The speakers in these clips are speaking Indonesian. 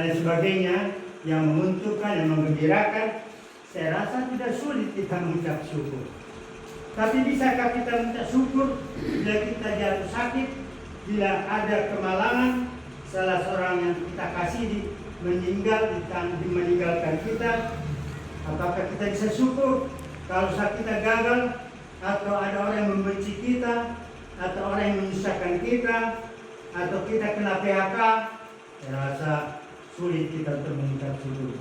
dan sebagainya yang menguntungkan, yang menggembirakan, saya rasa tidak sulit kita mengucap syukur. Tapi bisakah kita mengucap syukur bila kita jatuh sakit, bila ada kemalangan, salah seorang yang kita kasihi meninggalkan kita? Apakah kita bisa syukur kalau saat kita gagal, atau ada orang yang membenci kita, atau orang yang menyusahkan kita, atau kita kena PHK? Saya rasa sulit kita untuk mengucap syukur.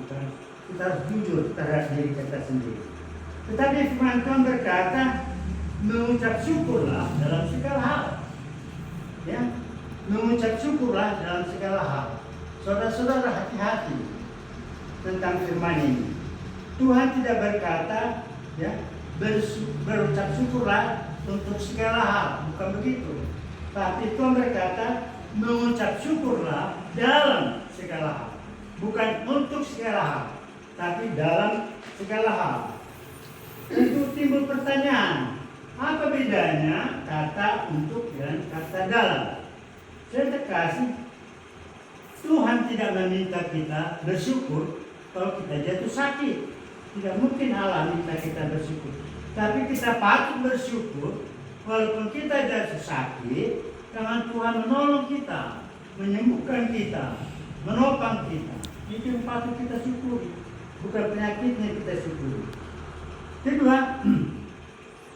Kita harus jujur terhadap diri kita sendiri. Tetapi firman Tuhan berkata, mengucap syukurlah dalam segala hal. Ya, mengucap syukurlah dalam segala hal. Saudara-saudara, hati-hati tentang firman ini. Tuhan tidak berkata, ya, berucap syukurlah untuk segala hal, bukan begitu. Tapi Tuhan berkata, mengucap syukurlah dalam segala hal, bukan untuk segala hal, tapi dalam segala hal. Itu timbul pertanyaan, apa bedanya kata untuk dan kata dalam? Saya terkasih, Tuhan tidak meminta kita bersyukur kalau kita jatuh sakit. Tidak mungkin Allah minta kita bersyukur. Tapi kita patut bersyukur walaupun kita jatuh sakit, karena Tuhan menolong kita, menyembuhkan kita, menopang kita. Itu yang patut kita syukuri, bukan penyakitnya kita syukuri. Kedua,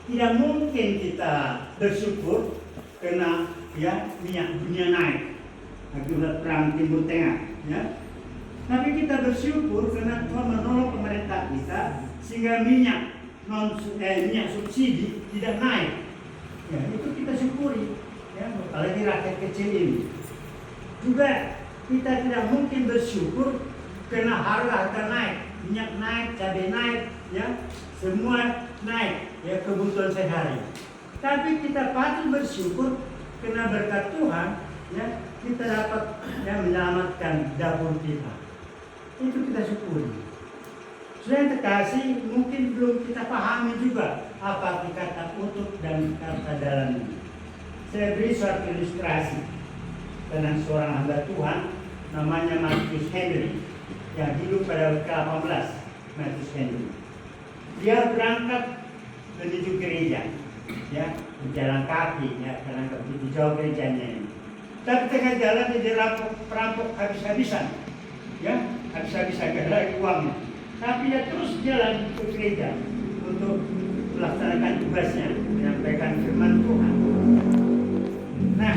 tidak mungkin kita bersyukur karena minyak dunia naik akibat perang Timur Tengah. Ya. Tapi kita bersyukur karena Tuhan menolong pemerintah kita sehingga minyak subsidi tidak naik. Ya, itu kita syukuri. Ya, apalagi rakyat kecil ini. Juga kita tidak mungkin bersyukur karena harga naik, minyak naik, cabai naik, ya, semua naik, ya, kebutuhan sehari. Tapi kita patut bersyukur karena berkat Tuhan, ya, kita dapat, ya, menyelamatkan dapur kita. Itu kita syukuri. Sudah yang terkasih, mungkin belum kita pahami juga apa arti kata untuk dan kata dalam ini. Saya beri suatu ilustrasi tentang seorang hamba Tuhan namanya Marcus Henry yang hidup pada ke-18. Marcus Henry. Dia berangkat menuju gereja, ya, berjalan kaki, ya, karena begitu jauh gerejanya ini. Tapi tengah jalan dia perampok habis-habisan, ya, habis-habisan gak ada lagi uangnya. Tapi dia terus jalan ke gereja untuk melaksanakan tugasnya, menyampaikan firman Tuhan. Nah,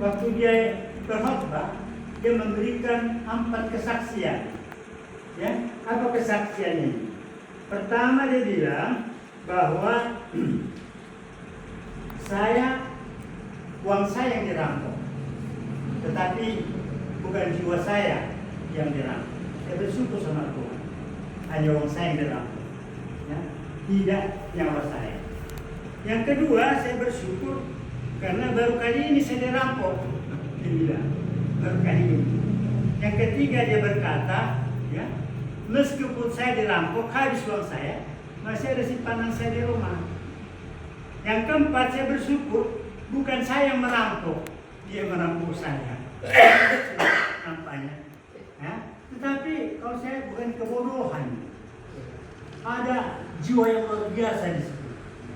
waktu dia berkhotbah, dia memberikan 4 kesaksian. Ya, apa kesaksiannya? Pertama dia bilang bahwa uang saya yang dirampok, tetapi bukan jiwa saya yang dirampok. Saya bersyukur sama Tuhan, hanya uang saya yang dirampok, ya, tidak nyawa saya. Yang kedua, saya bersyukur karena baru kali ini saya dirampok. Dia bilang, baru kali ini. Yang ketiga dia berkata, ya, meskipun saya dirampok, habis uang saya, masih ada simpanan saya di rumah. Yang keempat, saya bersyukur bukan saya yang merampok, dia merampok saya. Nampaknya, ya. Tetapi kalau saya bukan kebodohan, ada jiwa yang luar biasa di situ,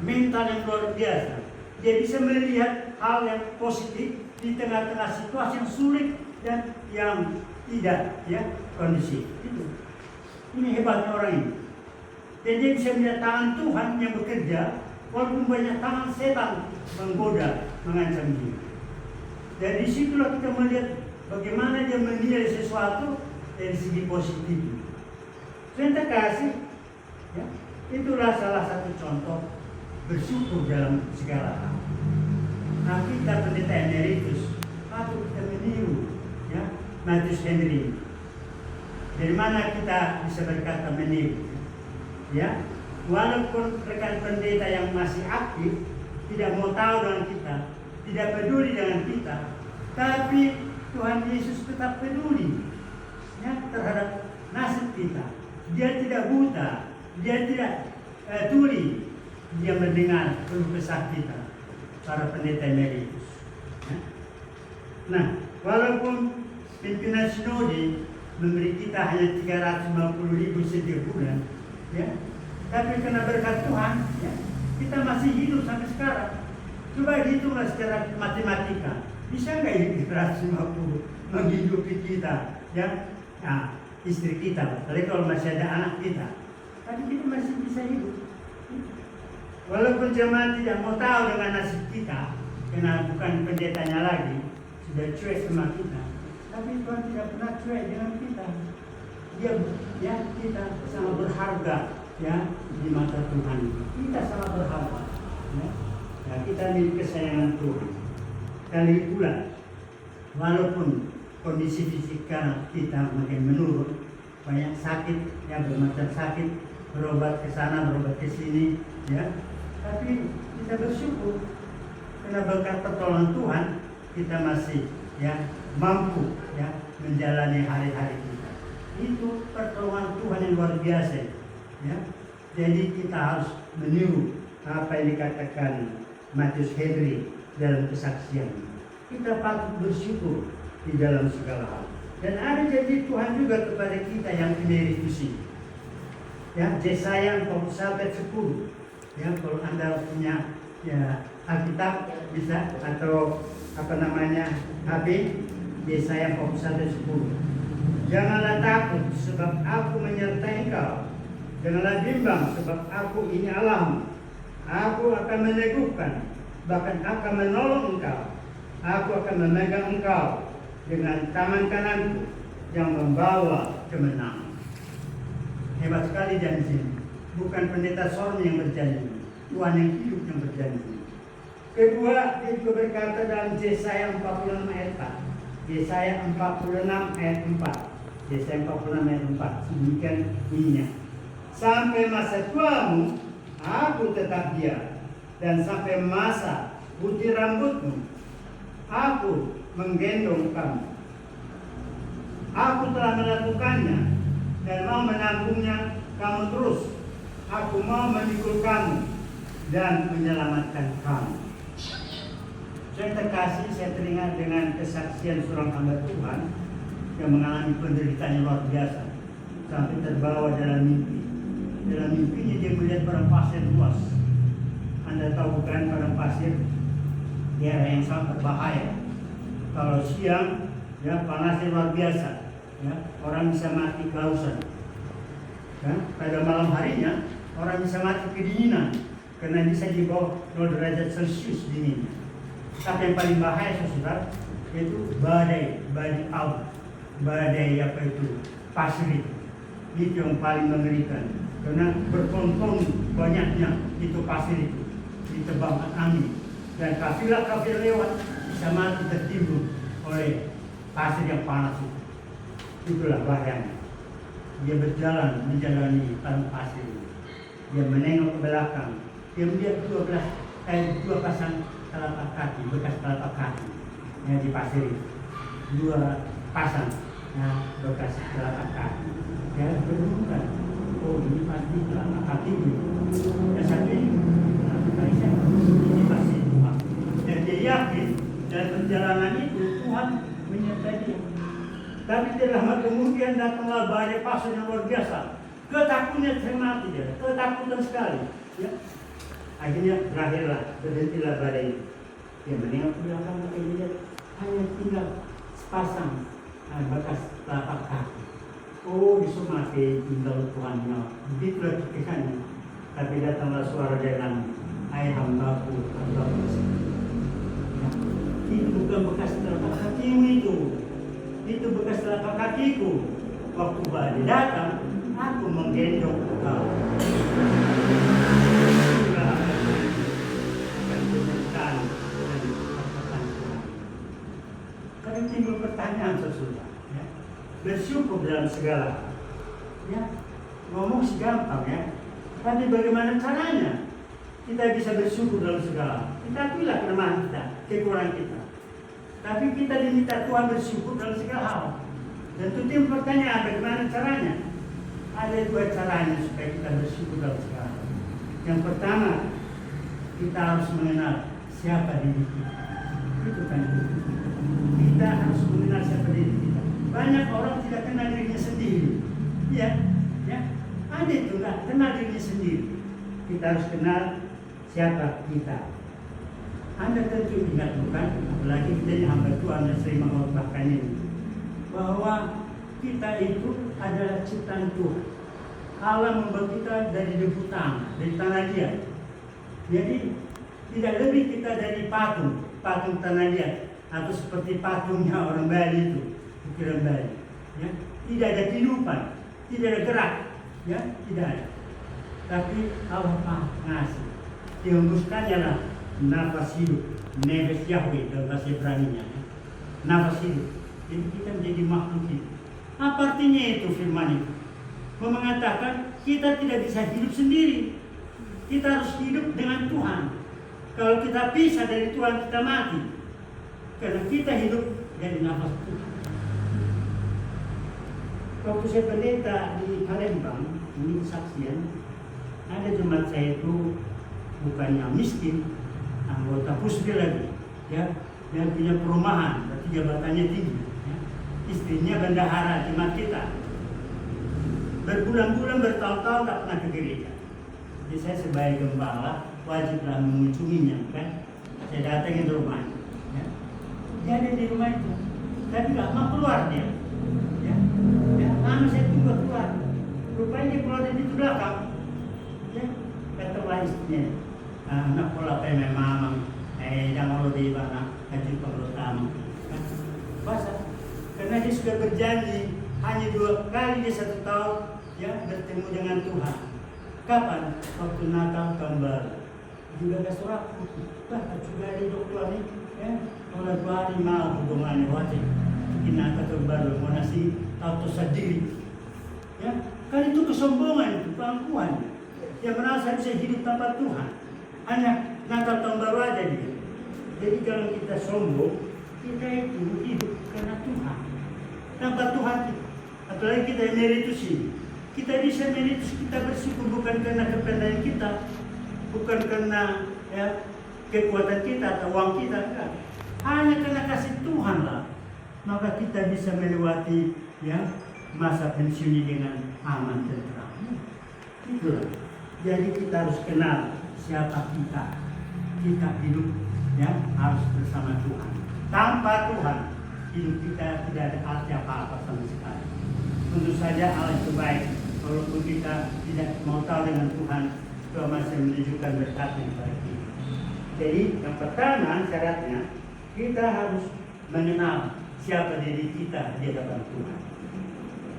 mental yang luar biasa. Dia bisa melihat hal yang positif di tengah-tengah situasi yang sulit dan yang tidak, ya, kondisi. Itu. Ini hebatnya orang ini. Dan dia bisa melihat tangan Tuhan yang bekerja, walaupun banyak tangan setan menggoda, mengancam dia. Dan disitulah kita melihat bagaimana dia menilai sesuatu dari segi positif. Saya terkasih, ya, itulah salah satu contoh bersyukur dalam segala hal. Nah, kita pendeta emeritus patut kita meniru, ya, Marcus Henry. Dari mana kita bisa berkata meniru? Ya, walaupun rekan pendeta yang masih aktif tidak mau tahu dengan kita, tidak peduli dengan kita, tapi Tuhan Yesus tetap peduli, ya, terhadap nasib kita. Dia tidak buta, dia tidak tuli, dia mendengar keluh kesah kita, para pendeta emeritus. Ya. Nah, walaupun pimpin sinode memberi kita hanya 350.000 setiap bulan, ya. Tapi karena berkat Tuhan, ya, kita masih hidup sampai sekarang. Coba hitunglah secara matematika, bisa nggak ini 350 menghidupi kita, ya, nah, istri kita, apalagi kalau masih ada anak kita, tapi kita masih bisa hidup. Walaupun jemaat tidak mau tahu dengan nasib kita, karena bukan pendetanya lagi, sudah cuek sama kita, tapi Tuhan tidak pernah cuek dengan kita. Dia, ya, kita sangat berharga, ya, di mata Tuhan. Kita sangat berharga, ya. Nah, kita milik kesayangan Tuhan. Kali pula, walaupun kondisi fisik kita makin menurun, banyak sakit, ya, bermacam sakit, berobat ke sana, berobat ke sini, ya. Tapi kita bersyukur karena berkat pertolongan Tuhan kita masih, ya, mampu, ya, menjalani hari-hari kita. Itu pertolongan Tuhan yang luar biasa, ya. Jadi kita harus meniru apa yang dikatakan Matius Henry dalam kesaksian. Kita patut bersyukur di dalam segala hal. Dan ada janji Tuhan juga kepada kita yang punya revisi. Ya, Yesaya 41:10. Ya, kalau Anda punya, ya, Alkitab bisa, atau apa namanya, HP, Yesaya 41:10. Janganlah takut sebab aku menyertai engkau. Janganlah bimbang sebab aku ini Allahmu. Aku akan meneguhkan, bahkan akan menolong engkau. Aku akan memegang engkau dengan tangan kananku yang membawa kemenangan. Hebat sekali janji. Bukan pendeta Sorny yang berjanji, Tuhan yang hidup yang berjanji. Kedua, dia juga berkata dalam Yesaya 46 ayat 4. Yesaya 46 ayat 4. Yesaya 46 ayat 4. Demikian bunyinya. Sampai masa tuamu, aku tetap diam, dan sampai masa putih rambutmu, aku menggendong kamu. Aku telah melakukannya dan mau menanggungnya kamu terus. Aku mau memikul kamu dan menyelamatkan kamu. Saya terkasih, saya teringat dengan kesaksian seorang hamba Tuhan yang mengalami penderitaan yang luar biasa sampai terbawa dalam mimpi. Dalam mimpinya dia melihat padang pasir luas. Anda tahu bukan padang pasir daerah yang sangat berbahaya. Kalau siang, ya, panasnya luar biasa, ya, orang bisa mati kehausan. Ya, pada malam harinya orang bisa mati kedinginan karena bisa di bawah 0 derajat Celcius dinginnya. Tapi yang paling bahaya, saudara, yaitu badai abu, badai apa itu, pasir itu yang paling mengerikan karena bertonton banyaknya itu pasir itu ditebangkan angin dan kafilah lewat bisa mati tertimbun oleh pasir yang panas itu. Itulah bahayanya. Dia berjalan menjalani padang pasir. Dia menengok ke belakang. Dia melihat dua pasang telapak kaki, bekas telapak kaki yang di pasir itu. 2 pasang, ya, bekas telapak kaki. Ya, berhubungan. Oh, ini pasti telapak kaki ini. Yang satu ini, ini pasti Tuhan. Dan dia yakin dalam perjalanan itu Tuhan menyertai dia. Tapi tidak lama kemudian datanglah badai pasir yang luar biasa. Ketakutannya mati dia, ketakutan sekali. Ya. Akhirnya berakhirlah, berhentilah badai itu. Dia menengok ke belakang, dia lihat hanya tinggal sepasang bekas telapak kaki. Oh, disuruh mati tinggal Tuhannya. Begitulah kisahnya. Tapi datanglah suara dari langit. Hai hambaku, hambaku. Ya. Itu bukan bekas telapak kakimu itu. Itu bekas telapak kakiku. Waktu badai datang, aku menggendong engkau. Kadang timbul pertanyaan sesudah, ya. Bersyukur dalam segala hal, ya. Ngomong sih gampang, ya. Tapi bagaimana caranya kita bisa bersyukur dalam segala hal? Kita akuilah kelemahan kita, kekurangan kita. Tapi kita diminta Tuhan bersyukur dalam segala hal. Dan itu timbul pertanyaan, bagaimana caranya? Ada 2 caranya supaya kita bersyukur dalam segala hal. Yang pertama, kita harus mengenal siapa diri kita. Itu kan. Kita harus mengenal siapa diri kita. banyak orang tidak kenal dirinya sendiri. Ya, ya, ada itu nggak kenal dirinya sendiri. Kita harus kenal siapa kita. Anda tentu ingat bukan, apalagi kita yang hamba Tuhan yang sering mengutarakan ini, bahwa kita itu adalah ciptaan Tuhan. Allah membuat kita dari debu tanah, dari tanah liat. Jadi tidak lebih kita dari patung tanah liat, atau seperti patungnya orang Bali itu, ukiran Bali. Ya, tidak ada kehidupan, tidak ada gerak, ya, tidak ada. Tapi Allah ngasih, dihembuskannya lah nafas hidup, nefes Yahweh dalam bahasa Ibrani-nya, ya. Nafas hidup. Jadi kita menjadi makhluk hidup. Apa artinya itu firman itu? Mengatakan kita tidak bisa hidup sendiri. Kita harus hidup dengan Tuhan. Kalau kita pisah dari Tuhan, kita mati. Karena kita hidup dari nafas Tuhan. Waktu saya pendeta di Palembang, ini kesaksian, ada jemaat saya itu bukannya miskin, anggota Pusdil lagi, ya, dan punya perumahan, berarti jabatannya tinggi. Ya. Istrinya bendahara jemaat kita. Berbulan-bulan, bertahun-tahun tak pernah ke gereja. Jadi saya sebagai gembala wajiblah mengunjunginya, kan? Saya datangin ke rumahnya. Ya. Dia ada di rumah itu, tapi nggak mau keluar dia. Ya, ya, lama saya tunggu keluar. Rupanya dia keluar dari itu belakang. Ya, kata istrinya, anak pola pemain mamang, jangan lo di mana, haji pertama. Bahasa, karena dia sudah berjanji hanya 2 kali di 1 tahun, ya, bertemu dengan Tuhan. Kapan? Waktu Natal tahun baru. Juga ada surat, juga ada dokter ini, ya, oleh 2 hari mau hubungannya wajib. Kita terbaru mau nasi atau sendiri, ya, kan itu kesombongan, itu pangkuan. Yang merasa bisa hidup tanpa Tuhan, hanya Natal tahun baru aja dia. Jadi kalau kita sombong, kita itu hidup karena Tuhan. Tanpa Tuhan, apalagi kita meritusi. Kita bisa meritus, kita bersyukur bukan karena kepandaian kita, bukan karena, ya, kekuatan kita atau uang kita, enggak. Hanya karena kasih Tuhan lah. Maka kita bisa melewati, ya, masa pensiun ini dengan aman dan tenang. Itulah. Jadi kita harus kenal siapa kita. Kita hidup, ya, harus bersama Tuhan. Tanpa Tuhan, hidup kita tidak ada arti apa-apa sama sekali. Tentu saja Allah itu baik. Walaupun kita tidak mau tahu dengan Tuhan, Tuhan masih menunjukkan berkat-Nya kepada kita. Jadi yang pertama syaratnya, kita harus mengenal siapa diri kita di hadapan Tuhan.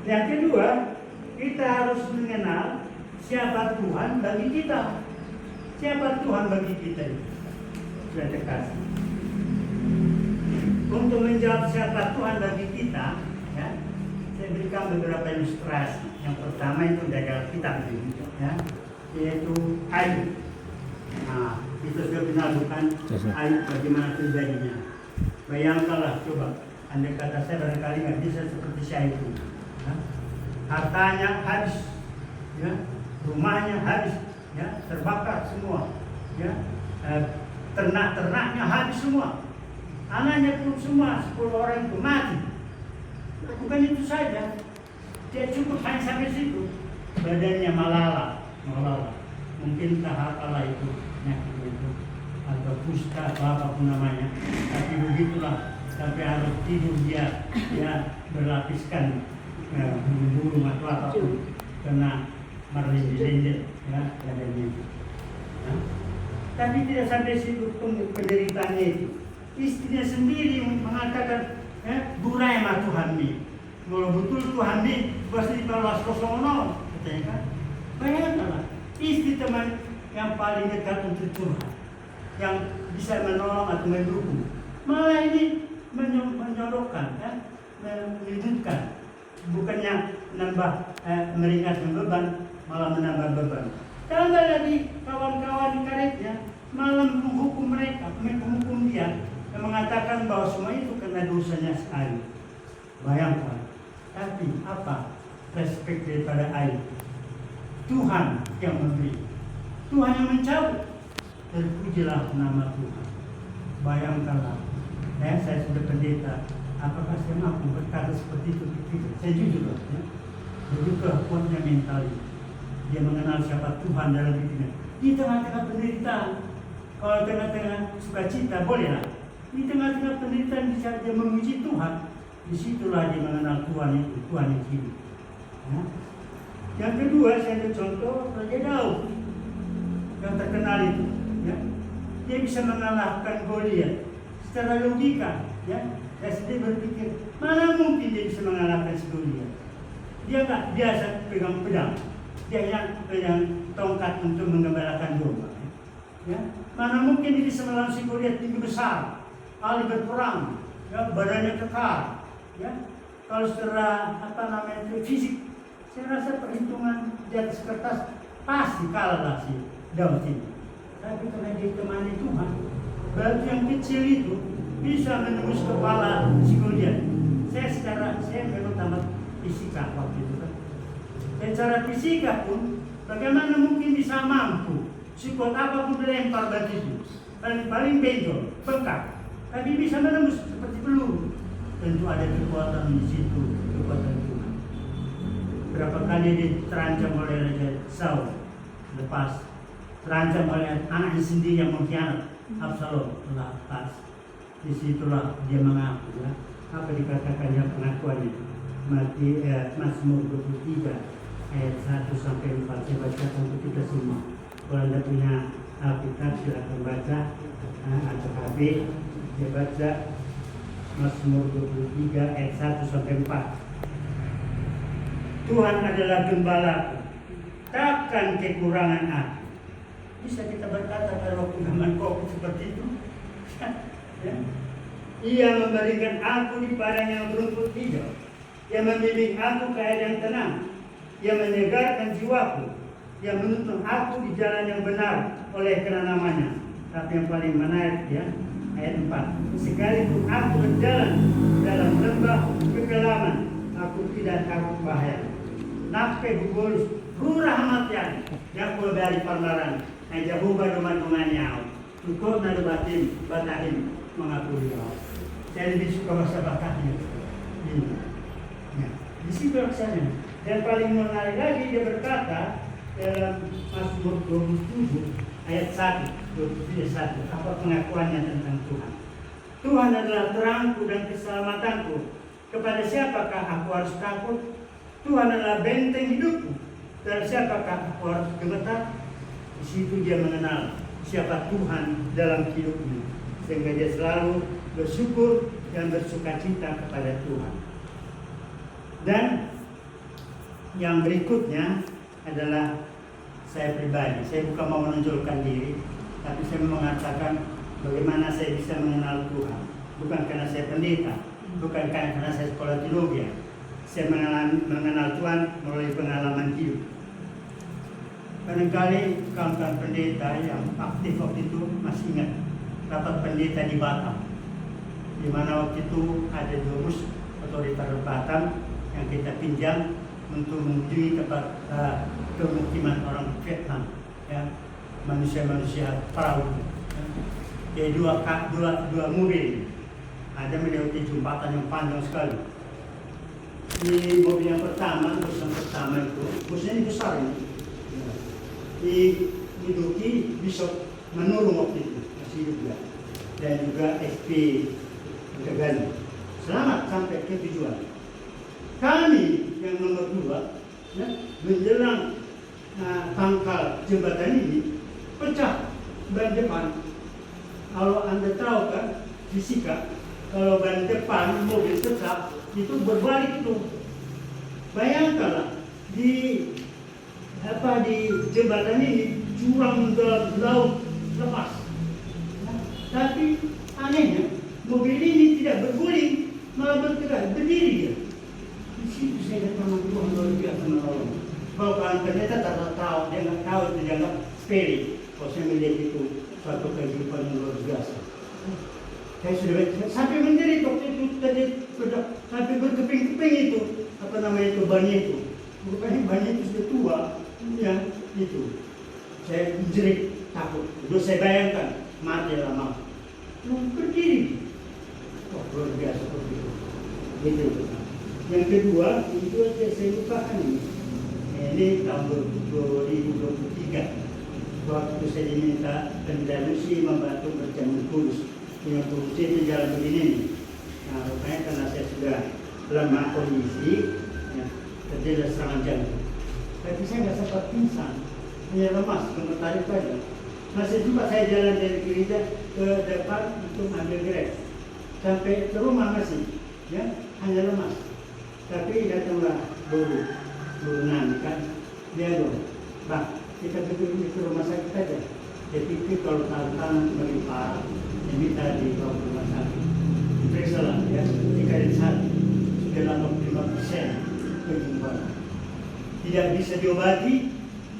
Yang kedua, kita harus mengenal siapa Tuhan bagi kita. Siapa Tuhan bagi kita itu? Sudah terkasih. Untuk menjawab siapa Tuhan bagi kita, ya, saya berikan beberapa ilustrasi. Yang pertama itu dari Alkitab, ya, yaitu Ayub. Nah, itu sudah kenal bukan Ayub bagaimana terjadinya. Bayangkanlah coba. Andai kata saya barangkali nggak bisa seperti saya itu, ya. Hartanya habis, ya, rumahnya habis, ya, terbakar semua, ya, ternak-ternaknya habis semua, anaknya pun semua 10 orang itu mati. Bukan itu saja, dia cukup hanya sampai situ, badannya malala, mungkin tahap Allah itu, penyakit itu, atau kusta atau apapun namanya, tapi begitulah. Sampai harus tidur dia berlapiskan burung atau apapun karena merinding, ya, badannya. Ya. Tapi tidak sampai situ penderitaannya itu. Istrinya sendiri mengatakan, burai sama Tuhan nih. Kalau betul Tuhan nih, pasti balas 00, katanya kan. Bayangkanlah, istri teman yang paling dekat untuk Tuhan, yang bisa menolong atau mendukung, malah ini menyorokkan, ya, menyudutkan, bukannya menambah meringankan beban, malah menambah beban. Tambah lagi kawan-kawan karibnya malah menghukum mereka, menghukum dia, dan mengatakan bahwa semua itu karena dosanya Ayub. Bayangkan, tapi apa respek daripada Ayub? Tuhan yang memberi, Tuhan yang mencabut, terpujilah nama Tuhan. Bayangkanlah. Saya sudah pendeta, apakah saya mampu berkata seperti itu Saya jujur loh, ya. Begitu kuatnya mental itu. Dia mengenal siapa Tuhan dalam hidupnya. Di tengah-tengah penderitaan, kalau tengah-tengah sukacita bolehlah. Di tengah-tengah penderitaan bisa dia memuji Tuhan. Disitulah dia mengenal Tuhan itu, Tuhan yang hidup. Ya. Yang kedua, saya ambil contoh Raja Daud yang terkenal itu. Ya. Dia bisa mengalahkan Goliat secara logika. Ya. Saya sendiri berpikir, mana mungkin dia bisa mengalahkan si Goliat? Dia nggak biasa pegang pedang. Dia yang pegang tongkat untuk menggembalakan domba. Ya. Mana mungkin dia bisa melawan si Goliat tinggi besar, ahli berperang, ya, badannya kekar. Ya. Kalau secara fisik, saya rasa perhitungan di atas kertas pasti kalah lah si Daud ini. Tapi karena dia temani Tuhan, batu yang kecil itu bisa menembus kepala si Goliat. Saya memang tamat fisika waktu itu kan. Dan cara fisika pun, bagaimana mungkin bisa mampu sekuat apapun dilempar batu itu, paling benjol, bengkak, tapi bisa menembus seperti peluru. Tentu ada kekuatan di situ, kekuatan Tuhan. Berapa kali diterancam oleh Raja Saul, lepas terancam oleh anaknya sendiri yang mengkhianat, Absalom, lepas. Disitulah dia mengaku, ya. Apa dikatakannya pengakuan itu? Mazmur 23 ayat 1 sampai 4. Saya bacakan untuk kita semua. Kalau Anda punya Alkitab silakan baca, atau HP. Saya baca Mazmur 23 ayat 1 sampai 4. Tuhan adalah gembalaku, takkan kekurangan aku. Bisa kita berkata pada waktu zaman COVID seperti itu. Ya. Ia memberikan aku di padang yang berumput hijau. Ia membimbing aku ke air yang tenang. Ia menyegarkan jiwaku. Ia menuntun aku di jalan yang benar oleh karena namanya. Tapi yang paling menarik, ya, ayat 4. Sekalipun aku berjalan dalam lembah kegelapan, aku tidak takut bahaya. Nape bugolus rurah matian yang ku dari parmaran aja hubah duman-dumannya. Cukup nadu batahin mengakui Allah. Saya lebih suka bahasa Bataknya. Ini. Ya. Di situ aksarnya. Dan paling menarik lagi dia berkata dalam Mazmur 27 ayat 1, 27:1, apa pengakuannya tentang Tuhan. Tuhan adalah terangku dan keselamatanku. Kepada siapakah aku harus takut? Tuhan adalah benteng hidupku. Dari siapakah aku harus gemetar? Di situ dia mengenal siapa Tuhan dalam hidupnya, sehingga dia selalu bersyukur dan bersukacita kepada Tuhan. Dan yang berikutnya adalah saya pribadi. Saya bukan mau menonjolkan diri, tapi saya mengatakan bagaimana saya bisa mengenal Tuhan. Bukan karena saya pendeta, bukan karena saya sekolah teologi. Saya mengenal Tuhan melalui pengalaman hidup. Barangkali kawan-kawan pendeta yang aktif waktu itu masih ingat rapat pendeta di Batam, di mana waktu itu ada 2 bus otoriter Batam yang kita pinjam untuk mengunjungi kepada pemukiman orang Vietnam, ya, manusia-manusia perahu. Jadi dua mobil ada melewati jembatan yang panjang sekali. Di mobil yang pertama, bus yang pertama itu, busnya ini besar ini. Diduduki Bishop menurun waktu itu, masih juga, dan juga SP Gagani. Selamat sampai ke tujuan. Kami yang nomor 2, ya, menjelang pangkal jembatan ini pecah ban depan. Kalau Anda tahu kan fisika, kalau ban depan mobil pecah itu berbalik itu. Bayangkanlah di jembatan ini jurang dalam laut lepas. Tapi anehnya mobil ini tidak berguling, malah bergerak, berdiri dia. Di situ saya datang Tuhan luar biasa menolong. Kalau kan ternyata tak tahu, dia nggak tahu, itu dianggap sepele. Kalau saya melihat itu suatu kehidupan yang luar biasa. Saya sudah sampai menjerit waktu itu tadi, sampai berkeping-keping itu, itu bannya itu. Rupanya bannya itu sudah tua, ya itu. Saya menjerit takut. Terus saya bayangkan mati lama. Berdiri. Oh, luar biasa begitu. Gitu. Yang kedua, itu aja saya lupakan ini. Ini tahun 2023. Waktu saya diminta pendalusi membantu berjalan kurus. Yang kurus itu jalan begini nih. Nah, rupanya karena saya sudah lemah kondisi, ya, terjadi serangan jantung. Tapi saya nggak sempat pingsan, hanya lemas, gemetar itu aja. Masih juga saya jalan dari gereja ke depan untuk ambil grab. Sampai ke rumah masih, ya, hanya lemas. Tapi datanglah guru Nani kan, dia dong, Bang, kita pergi ke rumah sakit aja. Dia pikir kalau tangan semakin parah, dia minta dibawa ke rumah sakit. Diperiksa lah, ya, 3 hari, sudah 85% penyembuhan. Tidak bisa diobati,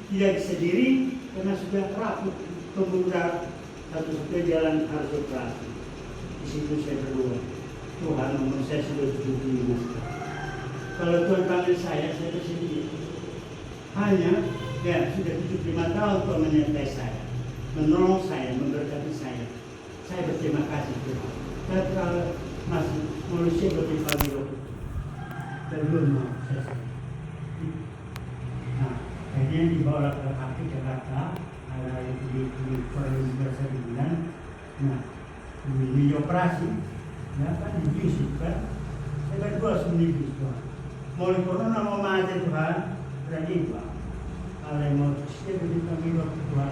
tidak bisa diri, karena sudah rapuh pembuluh darah, satu-satunya jalan harus operasi. Di situ saya berdoa, Tuhan umur saya sudah 75 sekarang. Kalau Tuhan panggil saya bersedia. Hanya, ya sudah 75 tahun Tuhan menyertai saya, menolong saya, memberkati saya. Saya berterima kasih Tuhan. Tapi kalau masih manusia bertimbang hidup, belum mau saya. Nah, akhirnya dibawa ke kaki Jakarta, ada di Perlumbasa bulan. Nah, di operasi, ya kan dibius kan. Saya berdua sendiri Tuhan. Mulai corona mau mati Tuhan, berani Tuhan. Kalau yang mau dia bertimbang hidup Tuhan,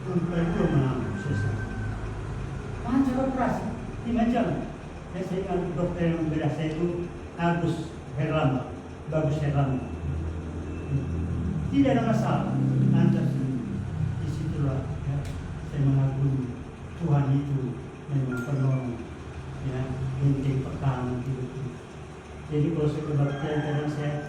berdua menanggung selesai. Lancar operasi, 5 jam. Saya ingat dokter yang membedah saya itu Bagus Herlambang. Tidak ada masalah, lancar sendiri. Disitulah ya, saya mengagumi Tuhan itu memang penolong, ya, inti pertama itu. Jadi kalau saya kebaktian kadang saya